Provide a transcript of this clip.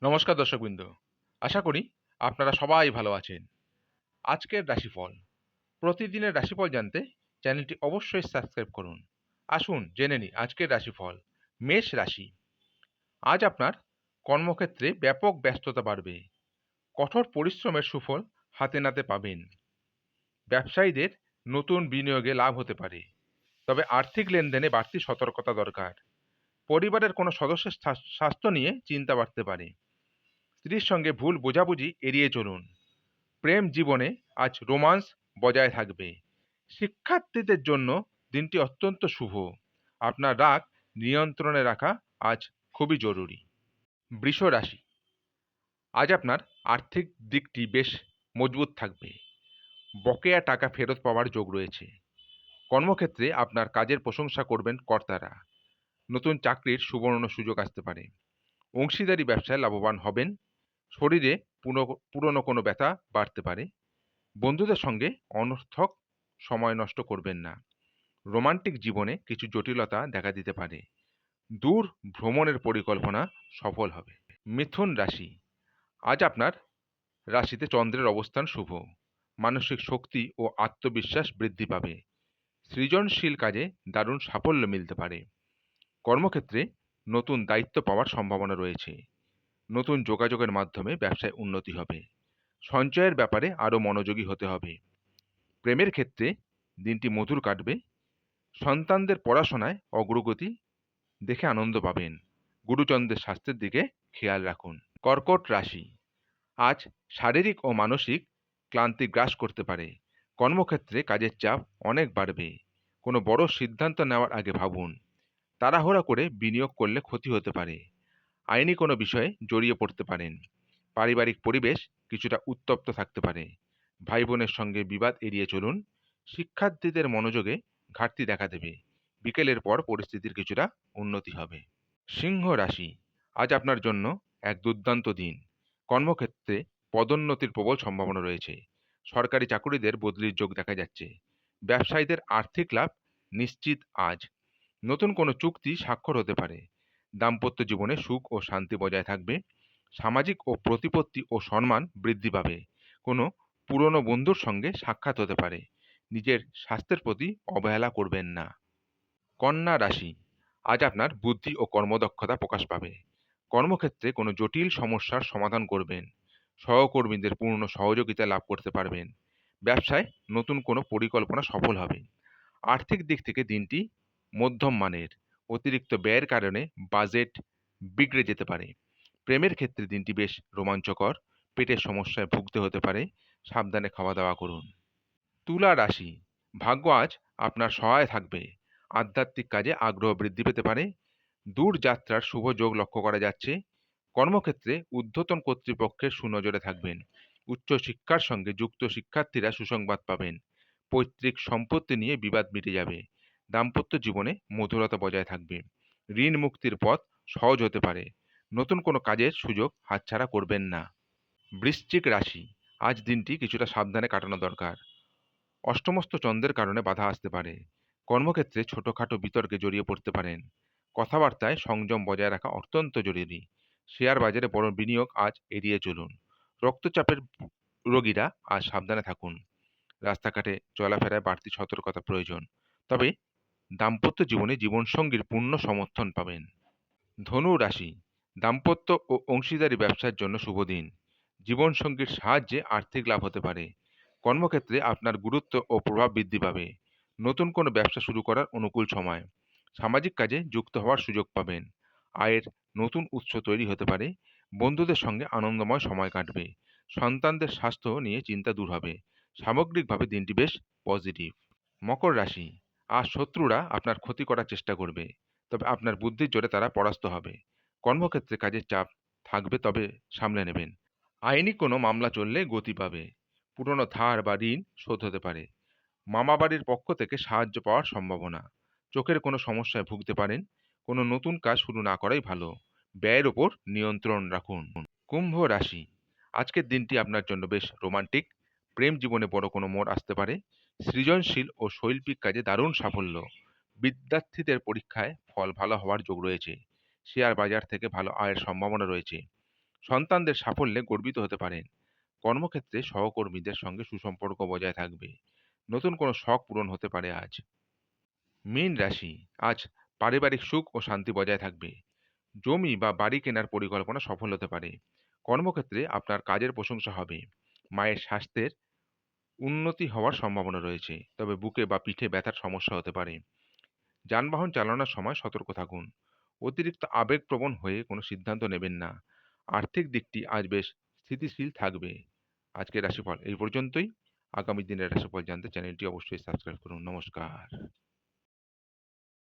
নমস্কার দর্শকবৃন্দ। আশা করি আপনারা সবাই ভালো আছেন। আজকের রাশিফল। প্রতিদিনের রাশিফল জানতে চ্যানেলটি অবশ্যই সাবস্ক্রাইব করুন। আসুন জেনে নিই আজকের রাশিফল। মেষ রাশি। আজ আপনার কর্মক্ষেত্রে ব্যাপক ব্যস্ততা বাড়বে। কঠোর পরিশ্রমের সুফল হাতে নাতে পাবেন। ব্যবসায়ীদের নতুন বিনিয়োগে লাভ হতে পারে। তবে আর্থিক লেনদেনে বাড়তি সতর্কতা দরকার। পরিবারের কোনো সদস্যের স্বাস্থ্য নিয়ে চিন্তা বাড়তে পারে। স্ত্রীর সঙ্গে ভুল বোঝাবুঝি এড়িয়ে চলুন। প্রেম জীবনে আজ রোমান্স বজায় থাকবে। শিক্ষার্থীদের জন্য দিনটি অত্যন্ত শুভ। আপনার রাগ নিয়ন্ত্রণে রাখা আজ খুবই জরুরি। বৃষ রাশি। আজ আপনার আর্থিক দিকটি বেশ মজবুত থাকবে। বকেয়া টাকা ফেরত পাওয়ার যোগ রয়েছে। কর্মক্ষেত্রে আপনার কাজের প্রশংসা করবেন কর্তারা। নতুন চাকরির সুবর্ণ সুযোগ আসতে পারে। অংশীদারি ব্যবসায় লাভবান হবেন। শরীরে পুরনো কোনো ব্যথা বাড়তে পারে। বন্ধুদের সঙ্গে অনর্থক সময় নষ্ট করবেন না। রোমান্টিক জীবনে কিছু জটিলতা দেখা দিতে পারে। দূর ভ্রমণের পরিকল্পনা সফল হবে। মিথুন রাশি। আজ আপনার রাশিতে চন্দ্রের অবস্থান শুভ। মানসিক শক্তি ও আত্মবিশ্বাস বৃদ্ধি পাবে। সৃজনশীল কাজে দারুণ সাফল্য মিলতে পারে। কর্মক্ষেত্রে নতুন দায়িত্ব পাওয়ার সম্ভাবনা রয়েছে। নতুন যোগাযোগের মাধ্যমে ব্যবসায় উন্নতি হবে। সঞ্চয়ের ব্যাপারে আরও মনোযোগী হতে হবে। প্রেমের ক্ষেত্রে দিনটি মধুর কাটবে। সন্তানদের পড়াশোনায় অগ্রগতি দেখে আনন্দ পাবেন। গুরুজনদের স্বাস্থ্যের দিকে খেয়াল রাখুন। কর্কট রাশি। আজ শারীরিক ও মানসিক ক্লান্তি গ্রাস করতে পারে। কর্মক্ষেত্রে কাজের চাপ অনেক বাড়বে। কোনো বড় সিদ্ধান্ত নেওয়ার আগে ভাবুন। তাড়াহুড়া করে বিনিয়োগ করলে ক্ষতি হতে পারে। আইনি কোনো বিষয়ে জড়িয়ে পড়তে পারেন। পারিবারিক পরিবেশ কিছুটা উত্তপ্ত থাকতে পারে। ভাই বোনের সঙ্গে বিবাদ এড়িয়ে চলুন। শিক্ষার্থীদের মনোযোগে ঘাটতি দেখা দেবে। বিকেলের পর পরিস্থিতির কিছুটা উন্নতি হবে। সিংহ রাশি। আজ আপনার জন্য এক দুর্দান্ত দিন। কর্মক্ষেত্রে পদোন্নতির প্রবল সম্ভাবনা রয়েছে। সরকারি চাকুরিদের বদলির যোগ দেখা যাচ্ছে। ব্যবসায়ীদের আর্থিক লাভ নিশ্চিত আজ। নতুন কোনো চুক্তি স্বাক্ষর হতে পারে। দাম্পত্য জীবনে সুখ ও শান্তি বজায় থাকবে। সামাজিক ও প্রতিপত্তি ও সম্মান বৃদ্ধি পাবে। কোনো পুরনো বন্ধুর সঙ্গে সাক্ষাৎ হতে পারে। নিজের স্বাস্থ্যের প্রতি অবহেলা করবেন না। কন্যা রাশি। আজ আপনার বুদ্ধি ও কর্মদক্ষতা প্রকাশ পাবে। কর্মক্ষেত্রে কোনো জটিল সমস্যার সমাধান করবেন। সহকর্মীদের পূর্ণ সহযোগিতা লাভ করতে পারবেন। ব্যবসায় নতুন কোনো পরিকল্পনা সফল হবে। আর্থিক দিক থেকে দিনটি মধ্যম মানের। অতিরিক্ত ব্যয়ের কারণে বাজেট বিগড়ে যেতে পারে। প্রেমের ক্ষেত্রে দিনটি বেশ রোমাঞ্চকর। পেটের সমস্যায় ভুগতে হতে পারে। সাবধানে খাওয়া দাওয়া করুন। তুলা রাশি। ভাগ্য আজ আপনার সহায় থাকবে। আধ্যাত্মিক কাজে আগ্রহ বৃদ্ধি পেতে পারে। দূর যাত্রার শুভ যোগ লক্ষ্য করা যাচ্ছে। কর্মক্ষেত্রে ঊর্ধ্বতন কর্তৃপক্ষের সুনজরে থাকবেন। উচ্চশিক্ষার সঙ্গে যুক্ত শিক্ষার্থীরা সুসংবাদ পাবেন। পৈতৃক সম্পত্তি নিয়ে বিবাদ মিটে যাবে। দাম্পত্য জীবনে মধুরতা বজায় থাকবে। ঋণ মুক্তির পথ সহজ হতে পারে। নতুন কোনো কাজের সুযোগ হাতছাড়া করবেন না। বৃশ্চিক রাশি। আজ দিনটি কিছুটা সাবধানে কাটানো দরকার। অষ্টমস্ত চন্দ্রের কারণে বাধা আসতে পারে। কর্মক্ষেত্রে ছোটখাটো বিতর্কে জড়িয়ে পড়তে পারেন। কথাবার্তায় সংযম বজায় রাখা অত্যন্ত জরুরি। শেয়ার বাজারে বড় বিনিয়োগ আজ এড়িয়ে চলুন। রক্তচাপের রোগীরা আজ সাবধানে থাকুন। রাস্তাঘাটে চলাফেরায় বাড়তি সতর্কতা প্রয়োজন। তবে দাম্পত্য জীবনে জীবনসঙ্গীর পূর্ণ সমর্থন পাবেন। ধনু রাশি। দাম্পত্য ও অংশীদারি ব্যবসার জন্য শুভ দিন। জীবনসঙ্গীর সাহায্যে আর্থিক লাভ হতে পারে। কর্মক্ষেত্রে আপনার গুরুত্ব ও প্রভাব বৃদ্ধি পাবে। নতুন কোনো ব্যবসা শুরু করার অনুকূল সময়। সামাজিক কাজে যুক্ত হওয়ার সুযোগ পাবেন। আয়ের নতুন উৎস তৈরি হতে পারে। বন্ধুদের সঙ্গে আনন্দময় সময় কাটবে। সন্তানদের স্বাস্থ্য নিয়ে চিন্তা দূর হবে। সামগ্রিকভাবে দিনটি বেশ পজিটিভ। মকর রাশি। আজ শত্রুরা আপনার ক্ষতি করার চেষ্টা করবে। তবে আপনার বুদ্ধির জোরে তারা পরাস্ত হবে। কর্মক্ষেত্রে কাজের চাপ থাকবে, তবে সামলে নেবেন। আইনি কোনো মামলা চললে গতি পাবে। পুরনো ধার বা ঋণ শোধ হতে পারে। মামাবাড়ির পক্ষ থেকে সাহায্য পাওয়ার সম্ভাবনা। চোখের কোনো সমস্যায় ভুগতে পারেন। কোনো নতুন কাজ শুরু না করাই ভালো। ব্যয়ের ওপর নিয়ন্ত্রণ রাখুন। কুম্ভ রাশি। আজকের দিনটি আপনার জন্য বেশ রোমান্টিক। প্রেম জীবনে বড় কোনো মোড় আসতে পারে। সৃজনশীল ও শৈল্পিক কাজে দারুণ সাফল্য। বিদ্যার্থীদের পরীক্ষায় ফল ভালো হওয়ার যোগ রয়েছে। শেয়ার বাজার থেকে ভালো আয়ের সম্ভাবনা রয়েছে। সন্তানদের সাফল্যে গর্বিত হতে পারেন। কর্মক্ষেত্রে সহকর্মীদের সঙ্গে সুসম্পর্ক বজায় থাকবে। নতুন কোনো শখ পূরণ হতে পারে আজ। মীন রাশি, আজ পারিবারিক সুখ ও শান্তি বজায় থাকবে। জমি বা বাড়ি কেনার পরিকল্পনা সফল হতে পারে। কর্মক্ষেত্রে আপনার কাজের প্রশংসা হবে। মায়ের স্বাস্থ্যের উন্নতি হওয়ার সম্ভাবনা রয়েছে, তবে বুকে বা পিঠে ব্যথার সমস্যা হতে পারে। যানবাহন চালানোর সময় সতর্ক থাকুন। অতিরিক্ত আবেগপ্রবণ হয়ে কোনো সিদ্ধান্ত নেবেন না। আর্থিক দিকটি আজ বেশ স্থিতিশীল থাকবে। আজকের রাশিফল এই পর্যন্তই। আগামী দিনের রাশিফল জানতে চ্যানেলটি অবশ্যই সাবস্ক্রাইব করুন। নমস্কার।